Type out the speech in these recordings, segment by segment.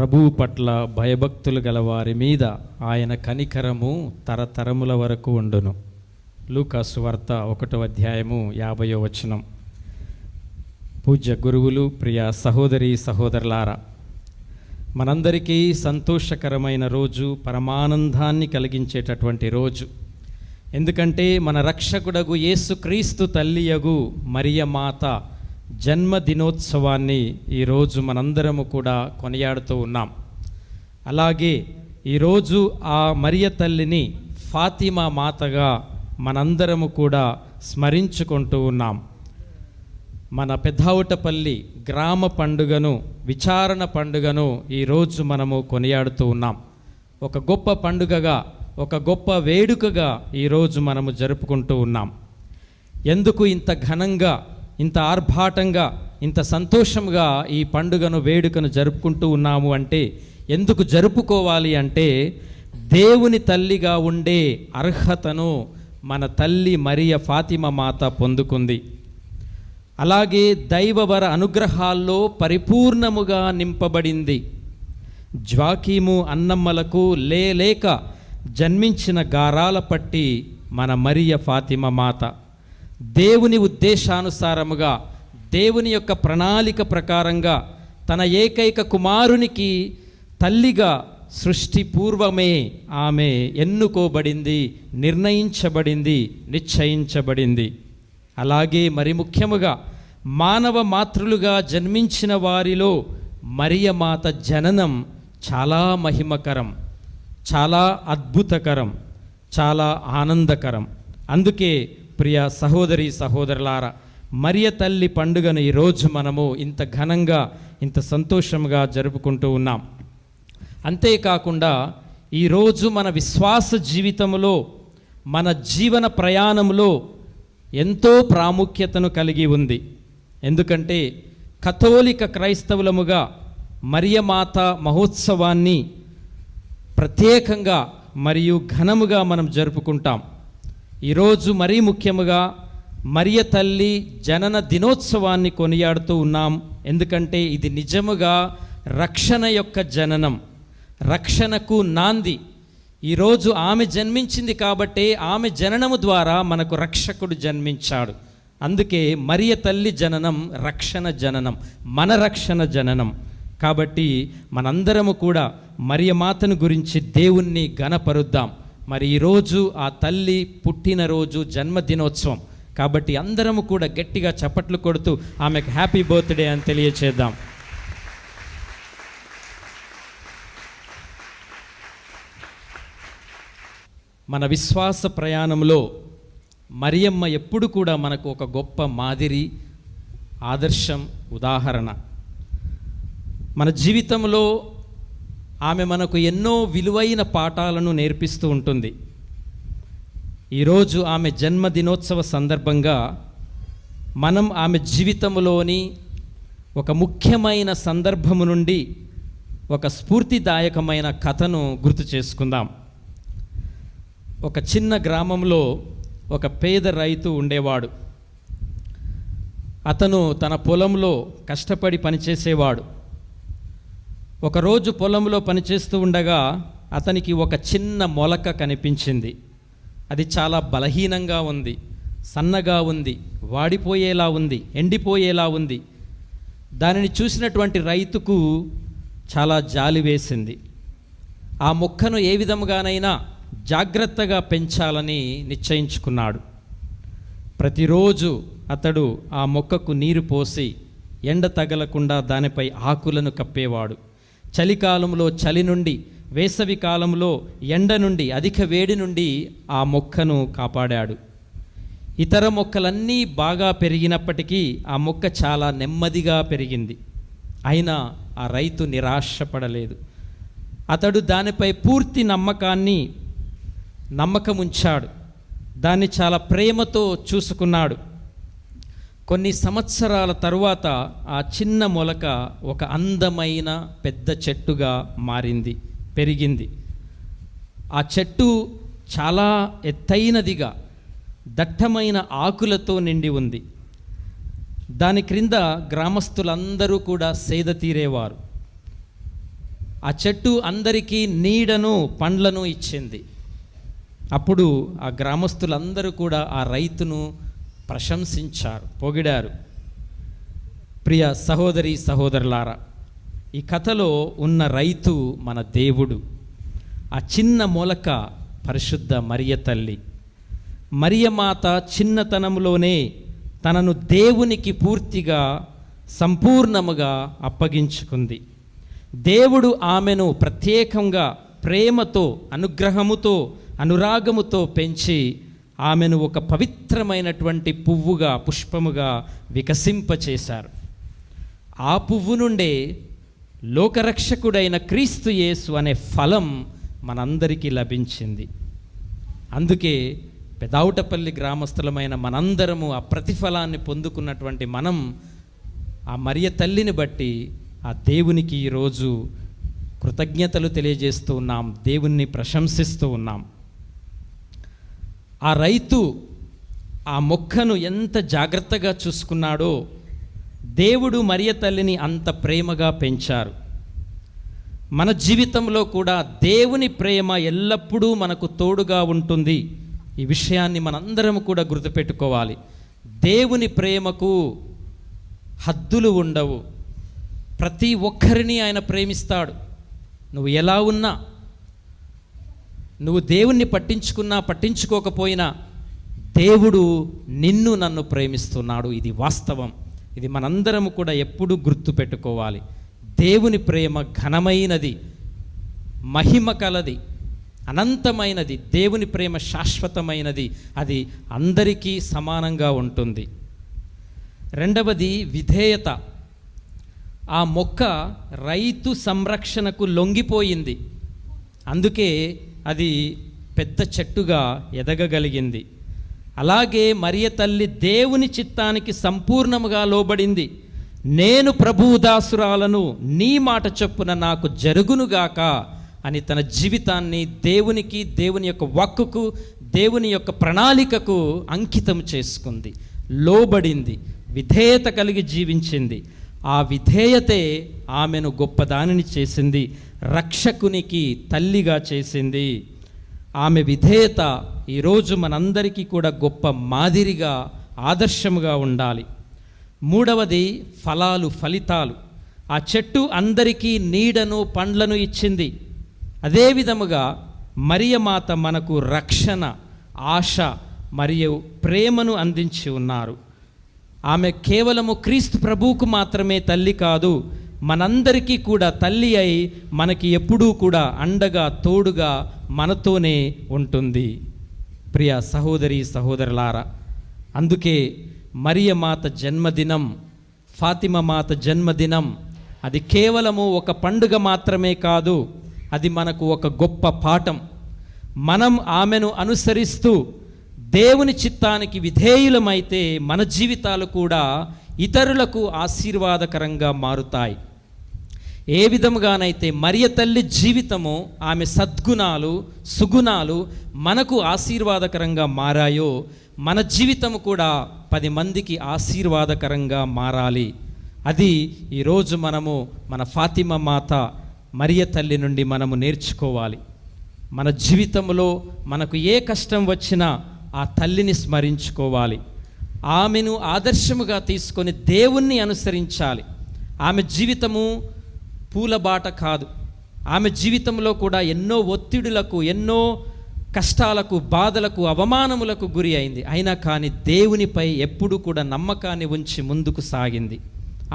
ప్రభువు పట్ల భయభక్తులు గల వారి మీద ఆయన కనికరము తరతరముల వరకు ఉండును. లూకాసు వార్త 1వ అధ్యాయము 50వ వచనం. పూజ్య గురువులు, ప్రియ సహోదరి సహోదరులారా, మనందరికీ సంతోషకరమైన రోజు, పరమానందాన్ని కలిగించేటటువంటి రోజు. ఎందుకంటే మన రక్షకుడగు యేసుక్రీస్తు తల్లియగు మరియ మాత జన్మదినోత్సవాన్ని ఈరోజు మనందరము కూడా కొనియాడుతూ ఉన్నాం. అలాగే ఈరోజు ఆ మరియ తల్లిని ఫాతిమా మాతగా మనందరము కూడా స్మరించుకుంటూ ఉన్నాం. మన పెద్దావుటపల్లి గ్రామ పండుగను, విచారణ పండుగను ఈరోజు మనము కొనియాడుతూ ఉన్నాం. ఒక గొప్ప పండుగగా, ఒక గొప్ప వేడుకగా ఈరోజు మనము జరుపుకుంటూ ఉన్నాం. ఎందుకు ఇంత ఘనంగా, ఇంత ఆర్భాటంగా, ఇంత సంతోషంగా ఈ పండుగను, వేడుకను జరుపుకుంటూ ఉన్నాము అంటే, ఎందుకు జరుపుకోవాలి అంటే, దేవుని తల్లిగా ఉండే అర్హతను మన తల్లి మరియ ఫాతిమా మాత పొందుకుంది. అలాగే దైవవర అనుగ్రహాల్లో పరిపూర్ణముగా నింపబడింది. జ్వాకీము అన్నమ్మలకు లేక జన్మించిన గారాల పట్టి మన మరియ ఫాతిమా మాత దేవుని ఉద్దేశానుసారముగా, దేవుని యొక్క ప్రణాళిక ప్రకారంగా తన ఏకైక కుమారునికి తల్లిగా సృష్టి పూర్వమే ఆమె ఎన్నుకోబడింది, నిర్ణయించబడింది, నిశ్చయించబడింది. అలాగే మరి ముఖ్యముగా మానవ మాతృలుగా జన్మించిన వారిలో మరియ మాత జననం చాలా మహిమకరం, చాలా అద్భుతకరం, చాలా ఆనందకరం. అందుకే ప్రియ సహోదరి సహోదరులారా, మరియ తల్లి పండుగను ఈరోజు మనము ఇంత ఘనంగా, ఇంత సంతోషంగా జరుపుకుంటూ ఉన్నాం. అంతేకాకుండా ఈరోజు మన విశ్వాస జీవితంలో, మన జీవన ప్రయాణంలో ఎంతో ప్రాముఖ్యతను కలిగి ఉంది. ఎందుకంటే కథోలిక క్రైస్తవులముగా మరియమాత మహోత్సవాన్ని ప్రత్యేకంగా మరియు ఘనముగా మనం జరుపుకుంటాం. ఈరోజు మరీ ముఖ్యముగా మరియ తల్లి జనన దినోత్సవాన్ని కొనియాడుతూ ఉన్నాం. ఎందుకంటే ఇది నిజముగా రక్షణ యొక్క జననం, రక్షణకు నాంది. ఈరోజు ఆమె జన్మించింది కాబట్టి ఆమె జననము ద్వారా మనకు రక్షకుడు జన్మించాడు. అందుకే మరియ తల్లి జననం రక్షణ జననం, మన రక్షణ జననం. కాబట్టి మనందరము కూడా మరియ మాతను గురించి దేవుణ్ణి ఘనపరుద్దాం. మరి ఈరోజు ఆ తల్లి పుట్టినరోజు, జన్మదినోత్సవం కాబట్టి అందరము కూడా గట్టిగా చప్పట్లు కొడుతూ ఆమెకు హ్యాపీ బర్త్డే అని తెలియచేద్దాం. మన విశ్వాస ప్రయాణంలో మరియమ్మ ఎప్పుడు కూడా మనకు ఒక గొప్ప మాదిరి, ఆదర్శం, ఉదాహరణ. మన జీవితంలో ఆమె మనకు ఎన్నో విలువైన పాఠాలను నేర్పిస్తూ ఉంటుంది. ఈరోజు ఆమె జన్మదినోత్సవ సందర్భంగా మనం ఆమె జీవితంలోని ఒక ముఖ్యమైన సందర్భము నుండి ఒక స్ఫూర్తిదాయకమైన కథను గుర్తు చేసుకుందాం. ఒక చిన్న గ్రామంలో ఒక పేద రైతు ఉండేవాడు. అతను తన పొలంలో కష్టపడి పనిచేసేవాడు. ఒకరోజు పొలంలో పనిచేస్తూ ఉండగా అతనికి ఒక చిన్న మొలక కనిపించింది. అది చాలా బలహీనంగా ఉంది, సన్నగా ఉంది, వాడిపోయేలా ఉంది, ఎండిపోయేలా ఉంది. దానిని చూసినటువంటి రైతుకు చాలా జాలి వేసింది. ఆ మొక్కను ఏ విధముగానైనా జాగ్రత్తగా పెంచాలని నిశ్చయించుకున్నాడు. ప్రతిరోజు అతడు ఆ మొక్కకు నీరు పోసి ఎండ తగలకుండా దానిపై ఆకులను కప్పేవాడు. చలికాలంలో చలి నుండి, వేసవి కాలంలో ఎండ నుండి, అధిక వేడి నుండి ఆ మొక్కను కాపాడాడు. ఇతర మొక్కలన్నీ బాగా పెరిగినప్పటికీ ఆ మొక్క చాలా నెమ్మదిగా పెరిగింది. అయినా ఆ రైతు నిరాశపడలేదు. అతడు దానిపై పూర్తి నమ్మకం ఉంచాడు. దాన్ని చాలా ప్రేమతో చూసుకున్నాడు. కొన్ని సంవత్సరాల తరువాత ఆ చిన్న మొలక ఒక అందమైన పెద్ద చెట్టుగా మారింది, పెరిగింది. ఆ చెట్టు చాలా ఎత్తైనదిగా, దట్టమైన ఆకులతో నిండి ఉంది. దాని క్రింద గ్రామస్తులందరూ కూడా సేద తీరేవారు. ఆ చెట్టు అందరికీ నీడను పండ్లను ఇచ్చింది. అప్పుడు ఆ గ్రామస్తులందరూ కూడా ఆ రైతును ప్రశంసించారు, పొగిడారు. ప్రియ సహోదరి సహోదరులారా, ఈ కథలో ఉన్న రైతు మన దేవుడు. ఆ చిన్న మొలక పరిశుద్ధ మరియ తల్లి. మరియమాత చిన్నతనంలోనే తనను దేవునికి పూర్తిగా సంపూర్ణముగా అప్పగించుకుంది. దేవుడు ఆమెను ప్రత్యేకంగా ప్రేమతో, అనుగ్రహముతో, అనురాగముతో పెంచి ఆమెను ఒక పవిత్రమైనటువంటి పువ్వుగా, పుష్పముగా వికసింపచేశారు. ఆ పువ్వు నుండే లోకరక్షకుడైన క్రీస్తు యేసు అనే ఫలం మనందరికీ లభించింది. అందుకే పెదావుటపల్లి గ్రామస్తులమైన మనందరము ఆ ప్రతిఫలాన్ని పొందుకున్నటువంటి మనం ఆ మరియ తల్లిని బట్టి ఆ దేవునికి ఈరోజు కృతజ్ఞతలు తెలియజేస్తూ ఉన్నాం, దేవుణ్ణి ప్రశంసిస్తూ ఉన్నాం. ఆ రైతు ఆ మొక్కను ఎంత జాగ్రత్తగా చూసుకున్నాడో దేవుడు మరియ తల్లిని అంత ప్రేమగా పెంచారు. మన జీవితంలో కూడా దేవుని ప్రేమ ఎల్లప్పుడూ మనకు తోడుగా ఉంటుంది. ఈ విషయాన్ని మనందరం కూడా గుర్తుపెట్టుకోవాలి. దేవుని ప్రేమకు హద్దులు ఉండవు. ప్రతి ఒక్కరిని ఆయన ప్రేమిస్తాడు. నువ్వు ఎలా ఉన్నా, నువ్వు దేవుణ్ణి పట్టించుకున్నా పట్టించుకోకపోయినా దేవుడు నిన్ను నన్ను ప్రేమిస్తున్నాడు. ఇది వాస్తవం. ఇది మనందరము కూడా ఎప్పుడూ గుర్తుపెట్టుకోవాలి. దేవుని ప్రేమ ఘనమైనది, మహిమ కలది, అనంతమైనది. దేవుని ప్రేమ శాశ్వతమైనది. అది అందరికీ సమానంగా ఉంటుంది. రెండవది విధేయత. ఆ మొక్క రైతు సంరక్షణకు లొంగిపోయింది. అందుకే అది పెద్ద చెట్టుగా ఎదగగలిగింది. అలాగే మరియ తల్లి దేవుని చిత్తానికి సంపూర్ణముగా లోబడింది. నేను ప్రభువు దాసురాలను, నీ మాట చొప్పున నాకు జరుగునుగాక అని తన జీవితాన్ని దేవునికి, దేవుని యొక్క వాక్కుకు, దేవుని యొక్క ప్రణాళికకు అంకితం చేసుకుంది, లోబడింది, విధేయత కలిగి జీవించింది. ఆ విధేయతే ఆమెను గొప్పదానిని చేసింది, రక్షకునికి తల్లిగా చేసింది. ఆమె విధేయత ఈరోజు మనందరికీ కూడా గొప్ప మాదిరిగా, ఆదర్శముగా ఉండాలి. మూడవది ఫలాలు, ఫలితాలు. ఆ చెట్టు అందరికీ నీడను, పండ్లను ఇచ్చింది. అదే విధముగా మరియమాత మనకు రక్షణ, ఆశ మరియు ప్రేమను అందించి ఉన్నారు. ఆమె కేవలము క్రీస్తు ప్రభువుకు మాత్రమే తల్లి కాదు, మనందరికీ కూడా తల్లి అయి మనకి ఎప్పుడూ కూడా అండగా, తోడుగా మనతోనే ఉంటుంది. ప్రియ సహోదరి సహోదరులారా, అందుకే మరియమాత జన్మదినం, ఫాతిమా మాత జన్మదినం అది కేవలము ఒక పండుగ మాత్రమే కాదు, అది మనకు ఒక గొప్ప పాఠం. మనం ఆమెను అనుసరిస్తూ దేవుని చిత్తానికి విధేయులమైతే మన జీవితాలు కూడా ఇతరులకు ఆశీర్వాదకరంగా మారుతాయి. ఏ విధముగానైతే మరియ తల్లి జీవితము, ఆమె సద్గుణాలు, సుగుణాలు మనకు ఆశీర్వాదకరంగా మారాయో, మన జీవితము కూడా 10 మందికి ఆశీర్వాదకరంగా మారాలి. అది ఈరోజు మనము మన ఫాతిమా మాత మరియ తల్లి నుండి మనము నేర్చుకోవాలి. మన జీవితంలో మనకు ఏ కష్టం వచ్చినా ఆ తల్లిని స్మరించుకోవాలి. ఆమెను ఆదర్శముగా తీసుకొని దేవుణ్ణి అనుసరించాలి. ఆమె జీవితము పూలబాట కాదు. ఆమె జీవితంలో కూడా ఎన్నో ఒత్తిడులకు, ఎన్నో కష్టాలకు, బాధలకు, అవమానములకు గురి అయింది. అయినా కానీ దేవునిపై ఎప్పుడు కూడా నమ్మకాన్ని ఉంచి ముందుకు సాగింది.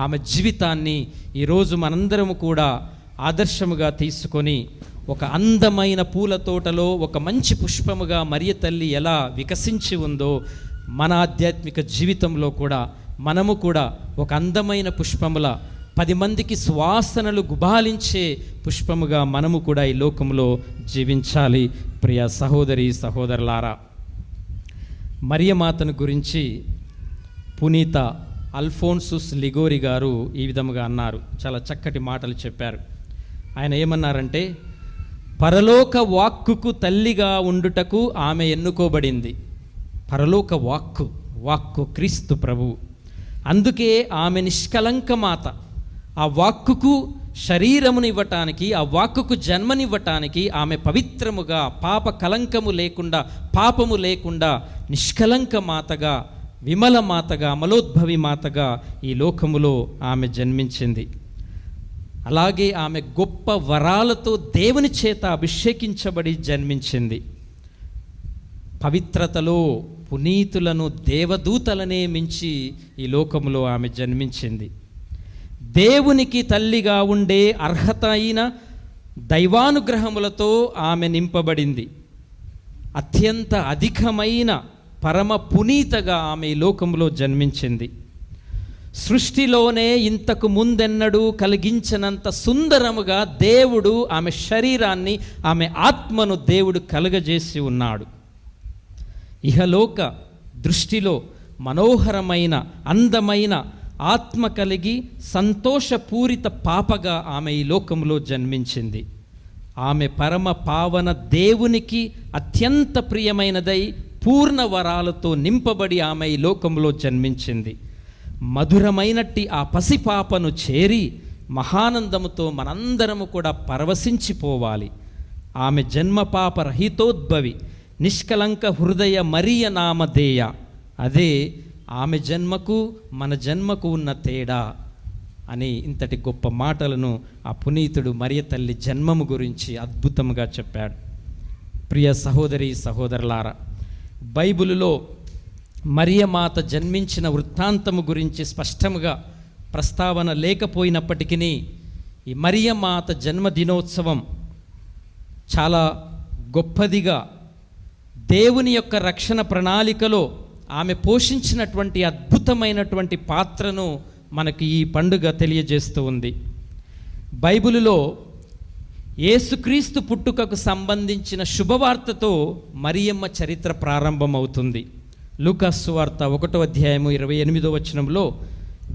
ఆమె జీవితాన్ని ఈరోజు మనందరము కూడా ఆదర్శముగా తీసుకొని ఒక అందమైన పూల తోటలో ఒక మంచి పుష్పముగా మరియ తల్లి ఎలా వికసించి ఉందో, మన ఆధ్యాత్మిక జీవితంలో కూడా మనము కూడా ఒక అందమైన పుష్పముల 10 మందికి సువాసనలు గుబాలించే పుష్పముగా మనము కూడా ఈ లోకంలో జీవించాలి. ప్రియ సహోదరి సహోదరులారా, మరియమాతను గురించి పునీత అల్ఫోన్సుస్ లిగోరి గారు ఈ విధముగా అన్నారు. చాలా చక్కటి మాటలు చెప్పారు. ఆయన ఏమన్నారంటే, పరలోక వాక్కుకు తల్లిగా ఉండుటకు ఆమె ఎన్నుకోబడింది. పరలోక వాక్కు క్రీస్తు ప్రభువు. అందుకే ఆమె నిష్కలంక మాత. ఆ వాక్కుకు శరీరమును ఇవ్వటానికి, ఆ వాక్కుకు జన్మనివ్వటానికి ఆమె పవిత్రముగా, పాప కలంకము లేకుండా, పాపము లేకుండా, నిష్కలంక మాతగా, విమల మాతగా, అమలోద్భవి మాతగా ఈ లోకములో ఆమె జన్మించింది. అలాగే ఆమె గొప్ప వరాలతో దేవుని చేత అభిషేకించబడి జన్మించింది. పవిత్రతలో పునీతులను, దేవదూతలనే మించి ఈ లోకములో ఆమె జన్మించింది. దేవునికి తల్లిగా ఉండే అర్హత అయిన దైవానుగ్రహములతో ఆమె నింపబడింది. అత్యంత అధికమైన పరమ పునీతగా ఆమె ఈ లోకంలో జన్మించింది. సృష్టిలోనే ఇంతకు ముందెన్నడూ కలిగించినంత సుందరముగా దేవుడు ఆమె శరీరాన్ని, ఆమె ఆత్మను దేవుడు కలుగజేసి ఉన్నాడు. ఇహలోక దృష్టిలో మనోహరమైన, అందమైన ఆత్మ కలిగి సంతోషపూరిత పాపగా ఆమె ఈ లోకంలో జన్మించింది. ఆమె పరమ పావన దేవునికి అత్యంత ప్రియమైనదై పూర్ణ వరాలతో నింపబడి ఆమె ఈ లోకంలో జన్మించింది. మధురమైనట్టి ఆ పసిపాపను చేరి మహానందముతో మనందరము కూడా పరవశించిపోవాలి. ఆమె జన్మపాప రహితోద్భవి, నిష్కలంక హృదయ మరియ నామధేయ. అదే ఆమె జన్మకు మన జన్మకు ఉన్న తేడా అని ఇంతటి గొప్ప మాటలను ఆ పునీతుడు మరియ తల్లి జన్మము గురించి అద్భుతంగా చెప్పాడు. ప్రియ సహోదరి సహోదరులారా, బైబిలులో మరియమాత జన్మించిన వృత్తాంతము గురించి స్పష్టముగా ప్రస్తావన లేకపోయినప్పటికీ ఈ మరియమాత జన్మదినోత్సవం చాలా గొప్పదిగా దేవుని యొక్క రక్షణ ప్రణాళికలో ఆమె పోషించినటువంటి అద్భుతమైనటువంటి పాత్రను మనకి ఈ పండుగ తెలియజేస్తూ ఉంది. బైబిలులో యేసుక్రీస్తు పుట్టుకకు సంబంధించిన శుభవార్తతో మరియమ్మ చరిత్ర ప్రారంభమవుతుంది. లూకాసు వార్త 1:28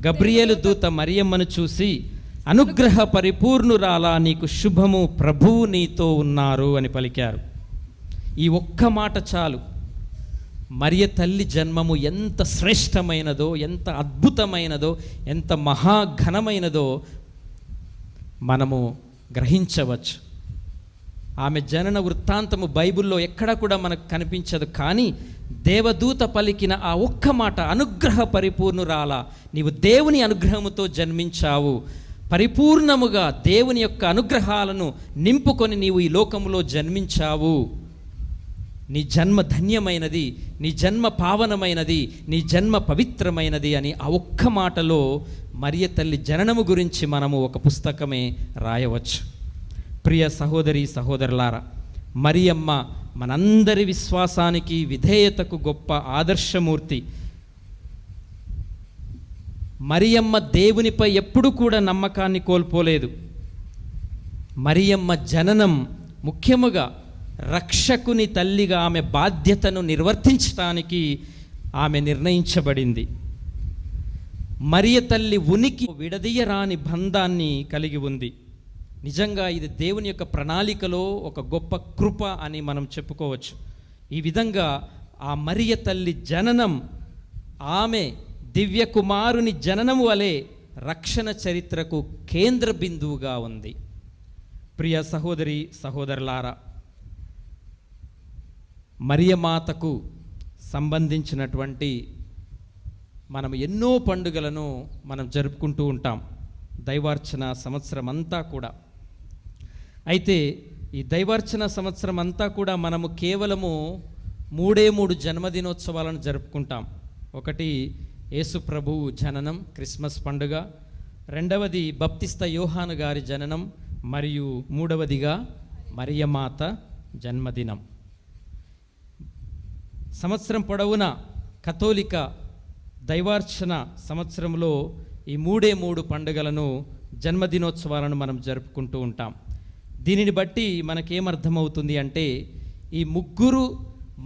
గబ్రియేలు దూత మరియమ్మను చూసి, అనుగ్రహ పరిపూర్ణురాలా, నీకు శుభము, ప్రభువు నీతో ఉన్నారు అని పలికారు. ఈ ఒక్క మాట చాలు మరియ తల్లి జన్మము ఎంత శ్రేష్టమైనదో, ఎంత అద్భుతమైనదో, ఎంత మహాఘనమైనదో మనము గ్రహించవచ్చు. ఆమె జనన వృత్తాంతము బైబిల్లో ఎక్కడ కూడా మనకు కనిపించదు. కానీ దేవదూత పలికిన ఆ ఒక్క మాట, అనుగ్రహ పరిపూర్ణురాలా, నీవు దేవుని అనుగ్రహముతో జన్మించావు, పరిపూర్ణముగా దేవుని యొక్క అనుగ్రహాలను నింపుకొని నీవు ఈ లోకములో జన్మించావు, నీ జన్మ ధన్యమైనది, నీ జన్మ పావనమైనది, నీ జన్మ పవిత్రమైనది అని ఆ ఒక్క మాటలో మరియ తల్లి జననము గురించి మనము ఒక పుస్తకమే రాయవచ్చు. ప్రియ సహోదరి సహోదరులారా, మరియమ్మ మనందరి విశ్వాసానికి, విధేయతకు గొప్ప ఆదర్శమూర్తి. మరియమ్మ దేవునిపై ఎప్పుడు కూడా నమ్మకాన్ని కోల్పోలేదు. మరియమ్మ జననం ముఖ్యముగా రక్షకుని తల్లిగా ఆమె బాధ్యతను నిర్వర్తించడానికి ఆమె నిర్ణయించబడింది. మరియ తల్లి ఉనికి విడదీయరాని బంధాన్ని కలిగి ఉంది. నిజంగా ఇది దేవుని యొక్క ప్రణాళికలో ఒక గొప్ప కృప అని మనం చెప్పుకోవచ్చు. ఈ విధంగా ఆ మరియ తల్లి జననం, ఆమె దివ్య కుమారుని జననము వలె రక్షణ చరిత్రకు కేంద్ర బిందువుగా ఉంది. ప్రియ సహోదరి సహోదరులారా, మరియమాతకు సంబంధించినటువంటి మనం ఎన్నో పండుగలను మనం జరుపుకుంటూ ఉంటాం దైవార్చన సంవత్సరం అంతా కూడా. అయితే ఈ దైవార్చన సంవత్సరం అంతా కూడా మనము కేవలము 3 జన్మదినోత్సవాలను జరుపుకుంటాం. ఒకటి యేసు ప్రభువు జననం, క్రిస్మస్ పండుగ. రెండవది బప్తిస్త యోహాను గారి జననం. మరియు మూడవదిగా మరియమాత జన్మదినం. సంవత్సరం పొడవునా కథోలిక దైవార్చన సంవత్సరంలో ఈ 3 పండుగలను, జన్మదినోత్సవాలను మనం జరుపుకుంటూ ఉంటాం. దీనిని బట్టి మనకేమర్థమవుతుంది అంటే, ఈ ముగ్గురు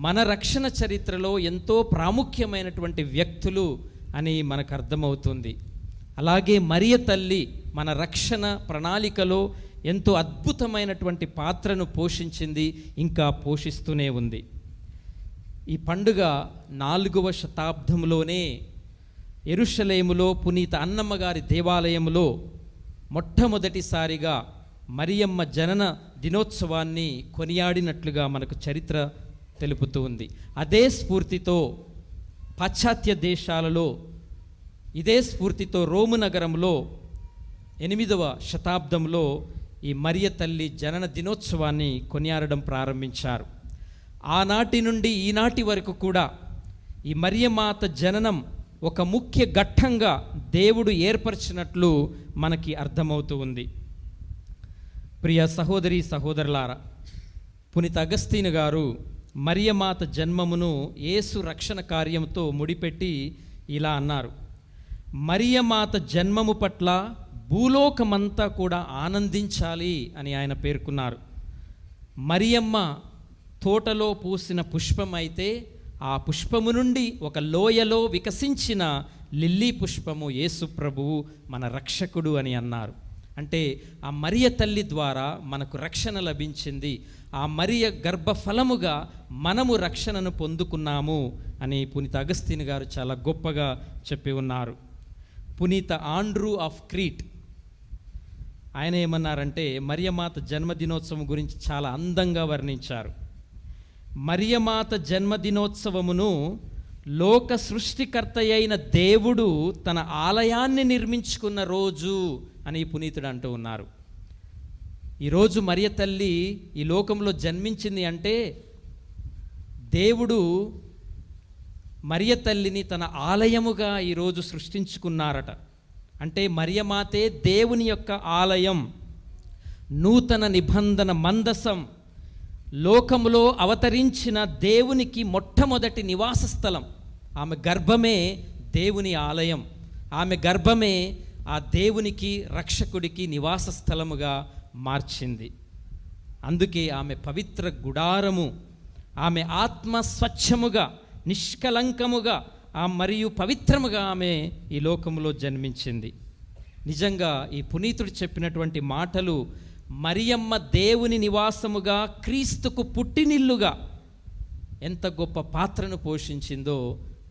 మన రక్షణ చరిత్రలో ఎంతో ప్రాముఖ్యమైనటువంటి వ్యక్తులు అని మనకు అర్థమవుతుంది. అలాగే మరియ తల్లి మన రక్షణ ప్రణాళికలో ఎంతో అద్భుతమైనటువంటి పాత్రను పోషించింది, ఇంకా పోషిస్తూనే ఉంది. ఈ పండుగ 4వ శతాబ్దంలోనే యెరూషలేములో పునీత అన్నమ్మ గారి దేవాలయంలో మొట్టమొదటిసారిగా మరియమ్మ జనన దినోత్సవాన్ని కొనియాడినట్లుగా మనకు చరిత్ర తెలుపుతూ ఉంది. అదే స్ఫూర్తితో పాశ్చాత్య దేశాలలో, ఇదే స్ఫూర్తితో రోము నగరంలో 8వ శతాబ్దంలో ఈ మరియ తల్లి జనన దినోత్సవాన్ని కొనియాడడం ప్రారంభించారు. ఆనాటి నుండి ఈనాటి వరకు కూడా ఈ మరియమాత జననం ఒక ముఖ్య ఘట్టంగా దేవుడు ఏర్పరిచినట్లు మనకి అర్థమవుతూ ఉంది. ప్రియ సహోదరి సహోదరులారా, పునీత అగస్తీను గారు మరియమాత జన్మమును యేసు రక్షణ కార్యంతో ముడిపెట్టి ఇలా అన్నారు: మరియమాత జన్మము పట్ల భూలోకమంతా కూడా ఆనందించాలి అని ఆయన పేర్కొన్నారు. మరియమ్మ తోటలో పూసిన పుష్పం అయితే ఆ పుష్పము నుండి ఒక లోయలో వికసించిన లిల్లీ పుష్పము యేసు ప్రభువు మన రక్షకుడు అని అన్నారు. అంటే ఆ మరియ తల్లి ద్వారా మనకు రక్షణ లభించింది, ఆ మరియ గర్భఫలముగా మనము రక్షణను పొందుకున్నాము అని పునీత అగస్తీను గారు చాలా గొప్పగా చెప్పి ఉన్నారు. పునీత ఆండ్రూ ఆఫ్ క్రీట్ ఆయన ఏమన్నారంటే మరియమాత జన్మదినోత్సవం గురించి చాలా అందంగా వర్ణించారు. మరియమాత జన్మదినోత్సవమును లోక సృష్టికర్త అయిన దేవుడు తన ఆలయాన్ని నిర్మించుకున్న రోజు అని పునీతుడు అంటూ ఉన్నారు. ఈరోజు మరియ తల్లి ఈ లోకంలో జన్మించింది అంటే దేవుడు మరియ తల్లిని తన ఆలయముగా ఈరోజు సృష్టించుకున్నారట. అంటే మరియమాతే దేవుని యొక్క ఆలయం, నూతన నిబంధన మందసం, లోకములో అవతరించిన దేవునికి మొట్టమొదటి నివాస స్థలం. ఆమె గర్భమే దేవుని ఆలయం, ఆమె గర్భమే ఆ దేవునికి రక్షకుడికి నివాస స్థలముగా మార్చింది. అందుకే ఆమె పవిత్ర గుడారము, ఆమె ఆత్మ స్వచ్ఛముగా నిష్కలంకముగా మరియు పవిత్రముగా ఆమె ఈ లోకములో జన్మించింది. నిజంగా ఈ పునీతుడు చెప్పినటువంటి మాటలు మరియమ్మ దేవుని నివాసముగా, క్రీస్తుకు పుట్టినిల్లుగా ఎంత గొప్ప పాత్రను పోషించిందో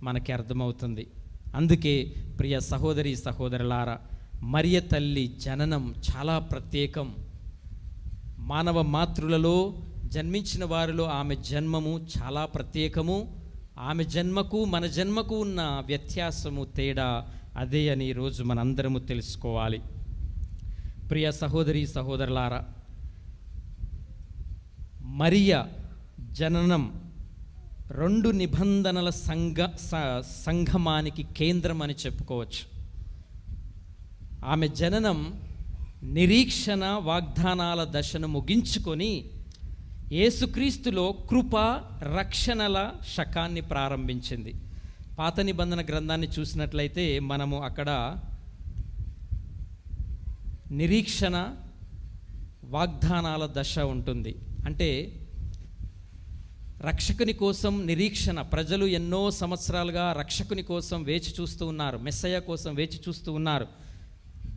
మనకి అర్థమవుతుంది. అందుకే ప్రియ సహోదరి సహోదరులారా, మరియ తల్లి జననం చాలా ప్రత్యేకం. మానవ మాతృలలో జన్మించిన వారిలో ఆమె జన్మము చాలా ప్రత్యేకము. ఆమె జన్మకు మన జన్మకు ఉన్న వ్యత్యాసము, తేడా అదే అని ఈరోజు మనందరము తెలుసుకోవాలి. ప్రియ సహోదరి సహోదరులారా, మరియ జననం 2 నిబంధనల సంగమానికి కేంద్రం అని చెప్పుకోవచ్చు. ఆమె జననం నిరీక్షణ వాగ్దానాల దశను ముగించుకొని యేసుక్రీస్తులో కృప రక్షణల శకాన్ని ప్రారంభించింది. పాత నిబంధన గ్రంథాన్ని చూసినట్లయితే మనము అక్కడ నిరీక్షణ వాగ్దానాల దశ ఉంటుంది. అంటే రక్షకుని కోసం నిరీక్షణ, ప్రజలు ఎన్నో సంవత్సరాలుగా రక్షకుని కోసం వేచి చూస్తూ ఉన్నారు, మెస్సయ్య కోసం వేచి చూస్తూ ఉన్నారు.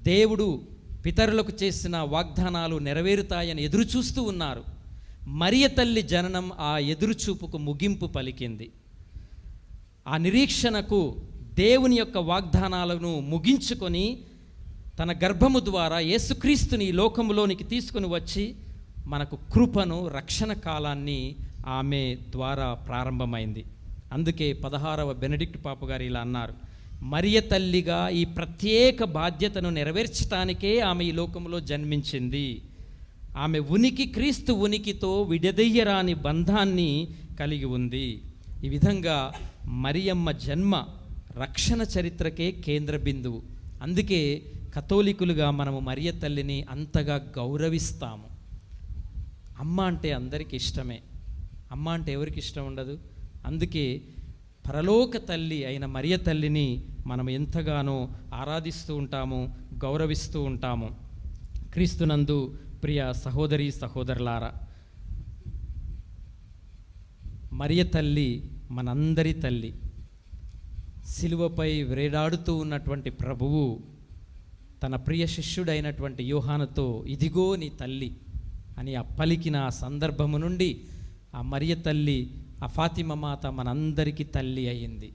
దేవుడు పితరులకు చేసిన వాగ్దానాలు నెరవేరుతాయని ఎదురు చూస్తూ ఉన్నారు. మరియ తల్లి జననం ఆ ఎదురుచూపుకు ముగింపు పలికింది. ఆ నిరీక్షణకు, దేవుని యొక్క వాగ్దానాలను ముగించుకొని తన గర్భము ద్వారా యేసుక్రీస్తుని ఈ లోకములోనికి తీసుకుని వచ్చి మనకు కృపను, రక్షణ కాలాన్ని ఆమె ద్వారా ప్రారంభమైంది. అందుకే 16వ బెనడిక్ట్ పాపు గారు ఇలా అన్నారు: మరియ తల్లిగా ఈ ప్రత్యేక బాధ్యతను నెరవేర్చడానికే ఆమె ఈ లోకంలో జన్మించింది. ఆమె ఉనికి క్రీస్తు ఉనికితో విడదీయరాని బంధాన్ని కలిగి ఉంది. ఈ విధంగా మరియమ్మ జన్మ రక్షణ చరిత్రకే కేంద్ర బిందువు. అందుకే కథోలికులుగా మనము మరియ తల్లిని అంతగా గౌరవిస్తాము. అమ్మ అంటే అందరికీ ఇష్టమే. అమ్మ అంటే ఎవరికి ఇష్టం ఉండదు? అందుకే పరలోక తల్లి అయిన మరియ తల్లిని మనం ఎంతగానో ఆరాధిస్తూ ఉంటాము, గౌరవిస్తూ ఉంటాము. క్రీస్తునందు ప్రియ సహోదరి సహోదరులారా, మరియ తల్లి మనందరి తల్లి. సిలువపై వేలాడుతూ ఉన్నటువంటి ప్రభువు తన ప్రియ శిష్యుడైనటువంటి యోహానుతో ఇదిగో నీ తల్లి అని పలికిన ఆ సందర్భము నుండి ఆ మరియ తల్లి, ఆ ఫాతిమా మాత మనందరికీ తల్లి అయింది.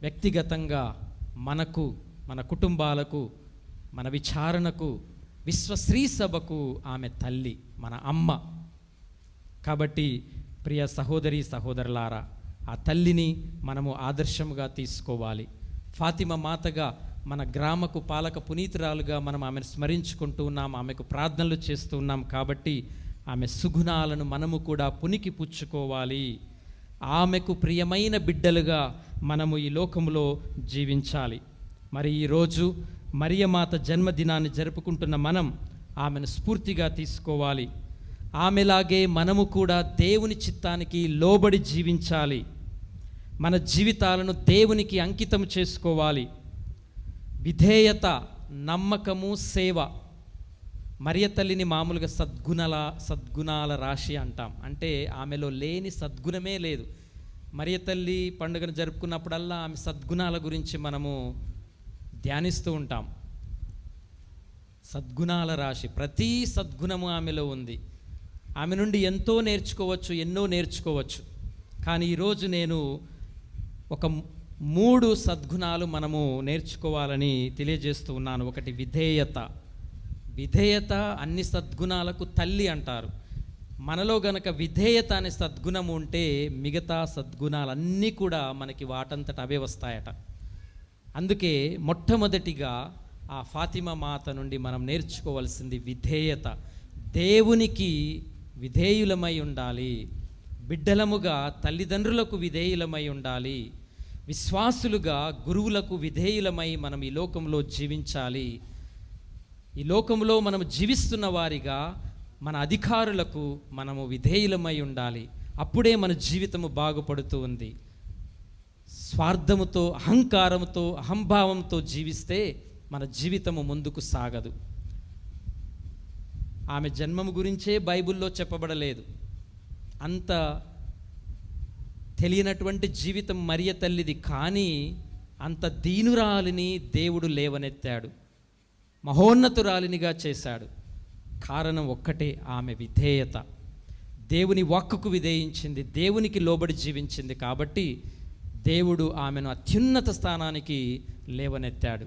వ్యక్తిగతంగా మనకు, మన కుటుంబాలకు మన విచారణకు, విశ్వశ్రీ సభకు ఆమె తల్లి, మన అమ్మ. కాబట్టి ప్రియ సహోదరి సహోదరులారా, ఆ తల్లిని మనము ఆదర్శముగా తీసుకోవాలి. ఫాతిమా మాతగా, మన గ్రామకు పాలక పునీతురాలుగా మనం ఆమెను స్మరించుకుంటూ ఉన్నాం, ఆమెకు ప్రార్థనలు చేస్తూ ఉన్నాం. కాబట్టి ఆమె సుగుణాలను మనము కూడా పునికి పుచ్చుకోవాలి. ఆమెకు ప్రియమైన బిడ్డలుగా మనము ఈ లోకంలో జీవించాలి. మరి ఈరోజు మరియమాత జన్మదినాన్ని జరుపుకుంటున్న మనం ఆమెను స్ఫూర్తిగా తీసుకోవాలి. ఆమెలాగే మనము కూడా దేవుని చిత్తానికి లోబడి జీవించాలి. మన జీవితాలను దేవునికి అంకితం చేసుకోవాలి. విధేయత, నమ్మకము, సేవ. మరియ తల్లిని మామూలుగా సద్గుణాల రాశి అంటాం. అంటే ఆమెలో లేని సద్గుణమే లేదు. మరియ తల్లి పండుగను జరుపుకున్నప్పుడల్లా ఆమె సద్గుణాల గురించి మనము ధ్యానిస్తూ ఉంటాం. సద్గుణాల రాశి, ప్రతి సద్గుణము ఆమెలో ఉంది. ఆమె నుండి ఎంతో నేర్చుకోవచ్చు, ఎన్నో నేర్చుకోవచ్చు. కానీ ఈరోజు నేను ఒక 3 సద్గుణాలు మనము నేర్చుకోవాలని తెలియజేస్తూ ఉన్నాను. ఒకటి విధేయత. విధేయత అన్ని సద్గుణాలకు తల్లి అంటారు. మనలో గనక విధేయత అనే సద్గుణం ఉంటే మిగతా సద్గుణాలన్నీ కూడా మనకి వాటంతట అవే వస్తాయట. అందుకే మొట్టమొదటిగా ఆ ఫాతిమా మాత నుండి మనం నేర్చుకోవాల్సింది విధేయత. దేవునికి విధేయులమై ఉండాలి. బిడ్డలముగా తల్లిదండ్రులకు విధేయులమై ఉండాలి. విశ్వాసులుగా గురువులకు విధేయులమై మనం ఈ లోకంలో జీవించాలి. ఈ లోకంలో మనం జీవిస్తున్న వారిగా మన అధికారులకు మనము విధేయులమై ఉండాలి. అప్పుడే మన జీవితము బాగుపడుతూ ఉంది. స్వార్థముతో, అహంకారంతో, అహంభావంతో జీవిస్తే మన జీవితము ముందుకు సాగదు. ఆమె జన్మము గురించే బైబిల్లో చెప్పబడలేదు. అంత తెలియనటువంటి జీవితం మరియ తల్లిది. కానీ అంత దీనురాలిని దేవుడు లేవనెత్తాడు, మహోన్నతురాలినిగా చేశాడు. కారణం ఒక్కటే, ఆమె విధేయత. దేవుని వాక్కుకు విధేయించింది, దేవునికి లోబడి జీవించింది. కాబట్టి దేవుడు ఆమెను అత్యున్నత స్థానానికి లేవనెత్తాడు.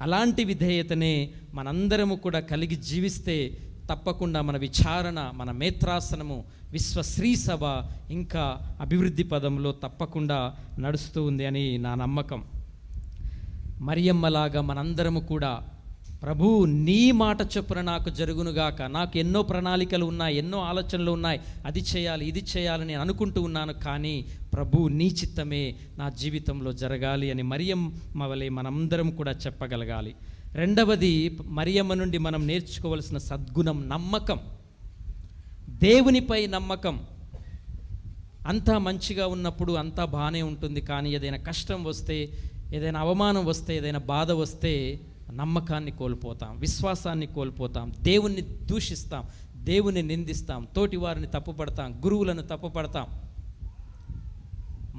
అలాంటి విధేయతనే మనందరము కూడా కలిగి జీవిస్తే తప్పకుండా మన విచారణ, మన మేత్రాసనము, విశ్వశ్రీ సభ ఇంకా అభివృద్ధి పదంలో తప్పకుండా నడుస్తూ ఉంది అని నా నమ్మకం. మరియమ్మలాగా మనందరము కూడా, ప్రభు నీ మాట చొప్పున నాకు జరుగునుగాక, నాకు ఎన్నో ప్రణాళికలు ఉన్నాయి, ఎన్నో ఆలోచనలు ఉన్నాయి, అది చేయాలి ఇది చేయాలని అనుకుంటూ ఉన్నాను, కానీ ప్రభు నీ చిత్తమే నా జీవితంలో జరగాలి అని మరియమ్మ వలె మనందరం కూడా చెప్పగలగాలి. రెండవది, మరియమ్మ నుండి మనం నేర్చుకోవాల్సిన సద్గుణం నమ్మకం. దేవునిపై నమ్మకం. అంతా మంచిగా ఉన్నప్పుడు అంతా బాగానే ఉంటుంది. కానీ ఏదైనా కష్టం వస్తే, ఏదైనా అవమానం వస్తే, ఏదైనా బాధ వస్తే నమ్మకాన్ని కోల్పోతాం, విశ్వాసాన్ని కోల్పోతాం, దేవుణ్ణి దూషిస్తాం, దేవుని నిందిస్తాం, తోటి వారిని తప్పుపడతాం, గురువులను తప్పుపడతాం.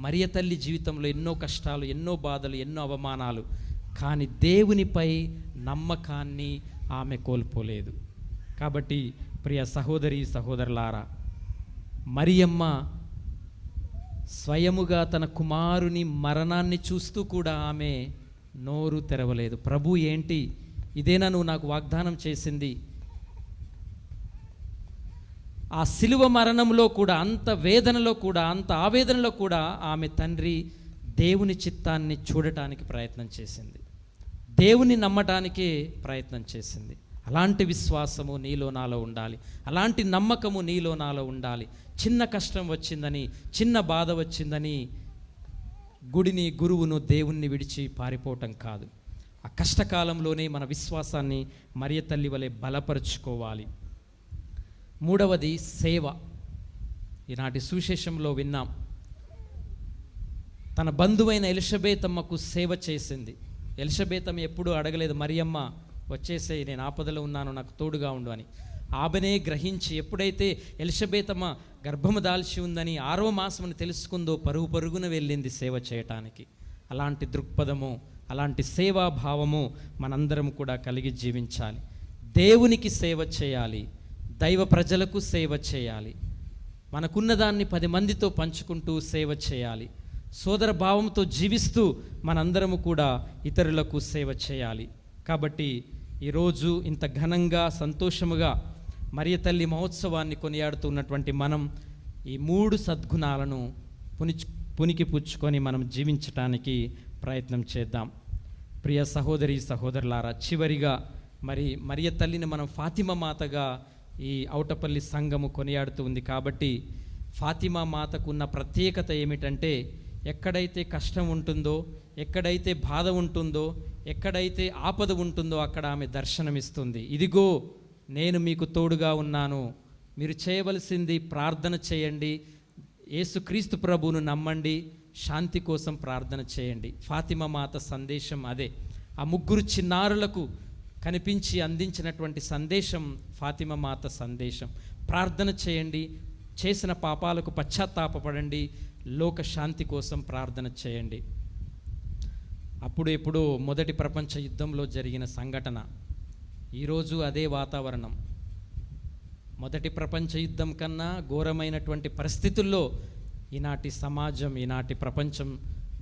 మరియ తల్లి జీవితంలో ఎన్నో కష్టాలు, ఎన్నో బాధలు, ఎన్నో అవమానాలు. కానీ దేవునిపై నమ్మకాన్ని ఆమె కోల్పోలేదు. కాబట్టి ప్రియ సహోదరి సహోదరులారా, మరియమ్మ స్వయముగా తన కుమారుని మరణాన్ని చూస్తూ కూడా ఆమె నోరు తెరవలేదు. ప్రభు ఏంటి, ఇదేనా నువ్వు నాకు వాగ్దానం చేసింది? ఆ శిలువ మరణంలో కూడా, అంత వేదనలో కూడా, అంత ఆవేదనలో కూడా ఆమె తండ్రి దేవుని చిత్తాన్ని చూడటానికి ప్రయత్నం చేసింది, దేవుని నమ్మటానికే ప్రయత్నం చేసింది. అలాంటి విశ్వాసము నీలో నాలో ఉండాలి, అలాంటి నమ్మకము నీలో నాలో ఉండాలి. చిన్న కష్టం వచ్చిందని, చిన్న బాధ వచ్చిందని గుడిని, గురువును, దేవుణ్ణి విడిచి పారిపోవటం కాదు. ఆ కష్టకాలంలోనే మన విశ్వాసాన్ని మరియ తల్లి వలె బలపరుచుకోవాలి. మూడవది సేవ. ఈనాటి సువిశేషంలో విన్నాం, తన బంధువైన ఎలిషబేతమ్మకు సేవ చేసింది. ఎలిషబేతమ్మ ఎప్పుడూ అడగలేదు, మరియమ్మ వచ్చేసేయి, నేను ఆపదలో ఉన్నాను, నాకు తోడుగా ఉండు అని. ఆమెనే గ్రహించి, ఎప్పుడైతే ఎలిషబేతమ్మ గర్భము దాల్చి ఉందని 6వ మాసమని తెలుసుకుందో పరుగు పరుగున వెళ్ళింది సేవ చేయటానికి. అలాంటి దృక్పథము, అలాంటి సేవాభావము మనందరం కూడా కలిగి జీవించాలి. దేవునికి సేవ చేయాలి, దైవ ప్రజలకు సేవ చేయాలి, మనకున్నదాన్ని 10 మందితో పంచుకుంటూ సేవ చేయాలి. సోదర భావంతో జీవిస్తూ మనందరము కూడా ఇతరులకు సేవ చేయాలి. కాబట్టి ఈరోజు ఇంత ఘనంగా సంతోషముగా మరియ తల్లి మహోత్సవాన్ని కొనియాడుతున్నటువంటి మనం ఈ 3 సద్గుణాలను పునికి పుచ్చుకొని మనం జీవించటానికి ప్రయత్నం చేద్దాం. ప్రియ సహోదరి సహోదరులారా, చివరిగా మరియ తల్లిని మనం ఫాతిమా మాతగా ఈ ఔటపల్లి సంఘము కొనియాడుతూ ఉంది. కాబట్టి ఫాతిమా మాతకు ఉన్న ప్రత్యేకత ఏమిటంటే, ఎక్కడైతే కష్టం ఉంటుందో, ఎక్కడైతే బాధ ఉంటుందో, ఎక్కడైతే ఆపద ఉంటుందో అక్కడ ఆమె దర్శనమిస్తుంది. ఇదిగో నేను మీకు తోడుగా ఉన్నాను, మీరు చేయవలసింది ప్రార్థన చేయండి, యేసుక్రీస్తు ప్రభువును నమ్మండి, శాంతి కోసం ప్రార్థన చేయండి. ఫాతిమా మాత సందేశం అదే. ఆ 3 చిన్నారులకు కనిపించి అందించినటువంటి సందేశం ఫాతిమా మాత సందేశం. ప్రార్థన చేయండి, చేసిన పాపాలకు పశ్చాత్తాపపడండి, లోక శాంతి కోసం ప్రార్థన చేయండి. అప్పుడు ఎప్పుడో మొదటి ప్రపంచ యుద్ధంలో జరిగిన సంఘటన, ఈరోజు అదే వాతావరణం. మొదటి ప్రపంచ యుద్ధం కన్నా ఘోరమైనటువంటి పరిస్థితుల్లో ఈనాటి సమాజం, ఈనాటి ప్రపంచం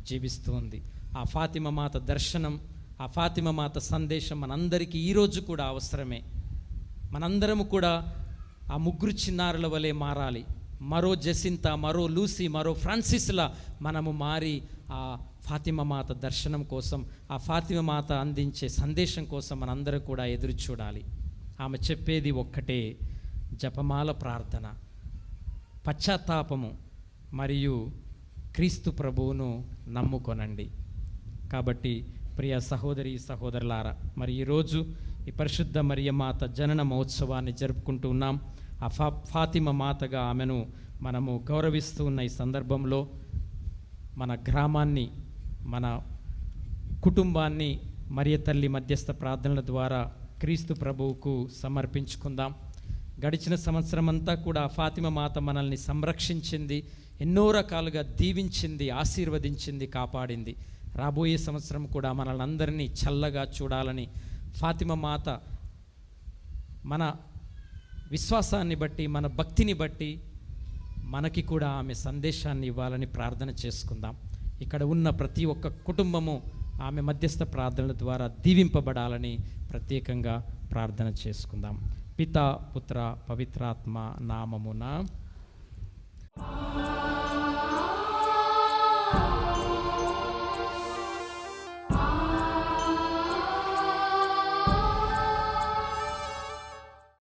జీవిస్తుంది. ఆ ఫాతిమా మాత దర్శనం, ఆ ఫాతిమా మాత సందేశం మనందరికీ ఈరోజు కూడా అవసరమే. మనందరము కూడా ఆ 3 చిన్నారుల వలె మారాలి. మరో జెసింతా, మరో లూసీ, మరో ఫ్రాన్సిస్లా మనము మారి ఆ ఫాతిమా మాత దర్శనం కోసం, ఆ ఫాతిమా మాత అందించే సందేశం కోసం మనందరం కూడా ఎదురు చూడాలి. ఆమె చెప్పేది ఒక్కటే, జపమాల ప్రార్థన, పశ్చాత్తాపము మరియు క్రీస్తు ప్రభువును నమ్ముకొనండి. కాబట్టి ప్రియ సహోదరి సహోదరులారా, మరి ఈరోజు ఈ పరిశుద్ధ మరియ మాత జనన మహోత్సవాన్ని జరుపుకుంటూ ఉన్నాం. ఆ ఫాతిమా మాతగా ఆమెను మనము గౌరవిస్తూ ఉన్న ఈ సందర్భంలో మన గ్రామాన్ని, మన కుటుంబాన్ని మరియ తల్లి మధ్యస్థ ప్రార్థనల ద్వారా క్రీస్తు ప్రభువుకు సమర్పించుకుందాం. గడిచిన సంవత్సరం అంతా కూడా ఫాతిమా మాత మనల్ని సంరక్షించింది, ఎన్నో రకాలుగా దీవించింది, ఆశీర్వదించింది, కాపాడింది. రాబోయే సంవత్సరం కూడా మనల్ని అందరినీ చల్లగా చూడాలని, ఫాతిమా మాత మన విశ్వాసాన్ని బట్టి, మన భక్తిని బట్టి మనకి కూడా ఆమె సందేశాన్ని ఇవ్వాలని ప్రార్థన చేసుకుందాం. ఇక్కడ ఉన్న ప్రతి ఒక్క కుటుంబము ఆమె మధ్యస్థ ప్రార్థనల ద్వారా దీవింపబడాలని ప్రత్యేకంగా ప్రార్థన చేసుకుందాం. పితా, పుత్ర, పవిత్రాత్మ నామమున.